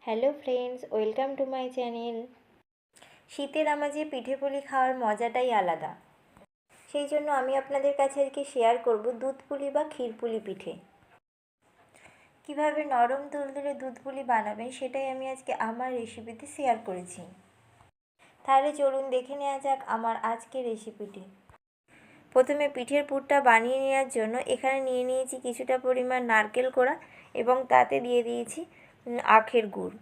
Hello friends, welcome to my channel. শীতের আমাজে পিঠেপুলি খাওয়ার মজাটাই আলাদা। সেই জন্য আমি আপনাদের কাছে আজকে শেয়ার করব দুধ পুলি বা ক্ষীরপুলি পিঠে। কিভাবে নরম তুলতুলে দুধ পুলি বানাবেন সেটাই আমি আজকে আমার রেসিপিতে শেয়ার করেছি। তাহলে চলুন দেখে নেওয়া যাক আমার আজকের রেসিপিটি। প্রথমে পিঠের পুরটা বানিয়ে নেওয়ার জন্য এখানে নিয়ে নিয়েছি কিছুটা পরিমাণ নারকেল কোড়া এবং তাতে দিয়ে দিয়েছি আখের গুড়।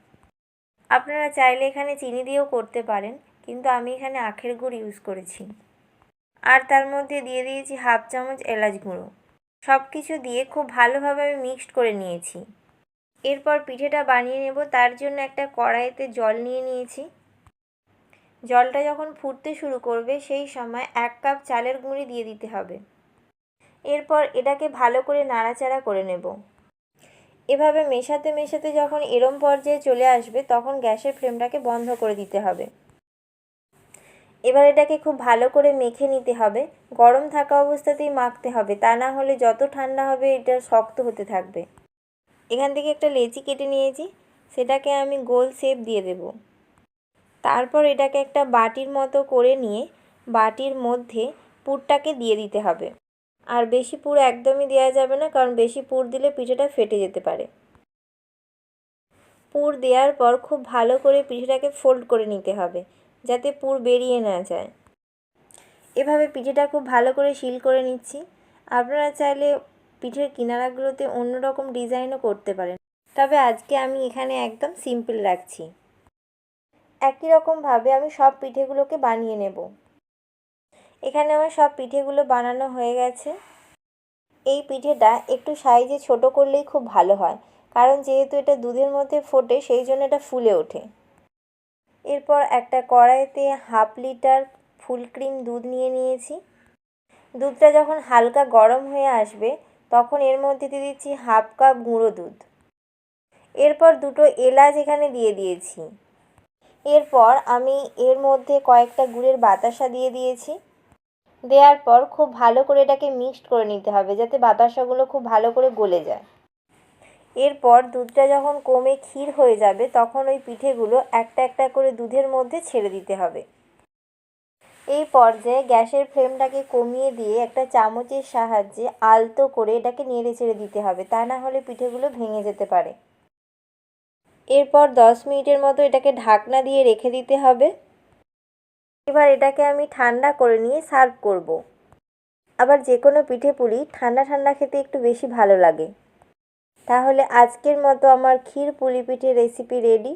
আপনারা চাইলে এখানে চিনি দিয়েও করতে পারেন, কিন্তু আমি এখানে আখের গুড় ইউজ করেছি। আর তার মধ্যে দিয়ে দিয়েছি হাফ চামচ এলাচ গুঁড়ো। সব কিছু দিয়ে খুব ভালোভাবে আমি মিক্সড করে নিয়েছি। এরপর পিঠেটা বানিয়ে নেব। তার জন্য একটা কড়াইতে জল নিয়ে নিয়েছি। জলটা যখন ফুটতে শুরু করবে সেই সময় 1 কাপ চালের গুঁড়ি দিয়ে দিতে হবে। এরপর এটাকে ভালো করে নাড়াচাড়া করে নেব। এভাবে মেশাতে মেশাতে যখন এরম পর্যায়ে চলে আসবে তখন গ্যাসের ফ্লেমটাকে বন্ধ করে দিতে হবে। এবার এটাকে খুব ভালো করে মেখে নিতে হবে। গরম থাকা অবস্থাতেই মাখতে হবে, তা না হলে যত ঠান্ডা হবে এটা শক্ত হতে থাকবে। এখান থেকে একটা লেচি কেটে নিয়েছি, সেটাকে আমি গোল শেপ দিয়ে দেব। তারপর এটাকে একটা বাটির মতো করে নিয়ে বাটির মধ্যে পুরটাকে দিয়ে দিতে হবে। আর বেশি পুর একদমই দেওয়া যাবে না, কারণ বেশি পুর দিলে পিঠেটা ফেটে যেতে পারে। পুর দেওয়ার পর খুব ভালো করে পিঠেটাকে ফোল্ড করে নিতে হবে, যাতে পুর বেরিয়ে না যায়। এভাবে পিঠেটা খুব ভালো করে সিল করে নিচ্ছি। আপনারা চাইলে পিঠের কিনারাগুলোতে অন্য রকম ডিজাইনও করতে পারেন, তবে আজকে আমি এখানে একদম সিম্পল রাখছি। একই রকমভাবে আমি সব পিঠেগুলোকে বানিয়ে নেব। এখানে আমার সব পিঠেগুলো বানানো হয়ে গেছে। এই পিঠেটা একটু সাইজে ছোট করলেই খুব ভালো হয়, কারণ যেহেতু এটা দুধের মধ্যে ফোটে সেই জন্য এটা ফুলে ওঠে। এরপর একটা কড়াইতে 1/2 লিটার ফুল ক্রিম দুধ নিয়ে নিয়েছি। দুধটা যখন হালকা গরম হয়ে আসবে তখন এর মধ্যে দিয়ে দিচ্ছি 1/2 কাপ গুঁড়ো দুধ। এরপর দুটো এলাচ এখানে দিয়ে দিয়েছি। এরপর আমি এর মধ্যে কয়েকটা গুড়ের বাতাসা দিয়ে দিয়েছি। দেওয়ার পর খুব ভালো করে এটাকে মিক্সড করে নিতে হবে, যাতে বাতাসাগুলো খুব ভালো করে গলে যায়। এরপর দুধটা যখন কমে ক্ষীর হয়ে যাবে তখন ওই পিঠেগুলো একটা একটা করে দুধের মধ্যে ছেড়ে দিতে হবে। এই পর্যায়ে গ্যাসের ফ্লেমটাকে কমিয়ে দিয়ে একটা চামচের সাহায্যে আলতো করে এটাকে নেড়ে চেড়ে দিতে হবে, তা না হলে পিঠেগুলো ভেঙে যেতে পারে। এরপর 10 মিনিটের মতো এটাকে ঢাকনা দিয়ে রেখে দিতে হবে। এবার এটাকে আমি ঠান্ডা করে নিয়ে সার্ভ করব। আবার যে কোনো পিঠে পুলি ঠান্ডা ঠান্ডা খেতে একটু বেশি ভালো লাগে। তাহলে আজকের মতো আমার ক্ষীর পুলি পিঠে রেসিপি রেডি।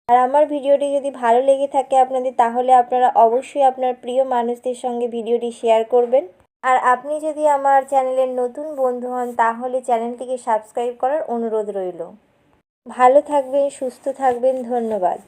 আর আমার ভিডিওটি যদি ভালো লেগে থাকে আপনাদের, তাহলে আপনারা অবশ্যই আপনার প্রিয় মানুষদের সঙ্গে ভিডিওটি শেয়ার করবেন। আর আপনি যদি আমার চ্যানেলের নতুন বন্ধু হন তাহলে চ্যানেলটিকে সাবস্ক্রাইব করার অনুরোধ রইল। ভালো থাকবেন, সুস্থ থাকবেন, ধন্যবাদ।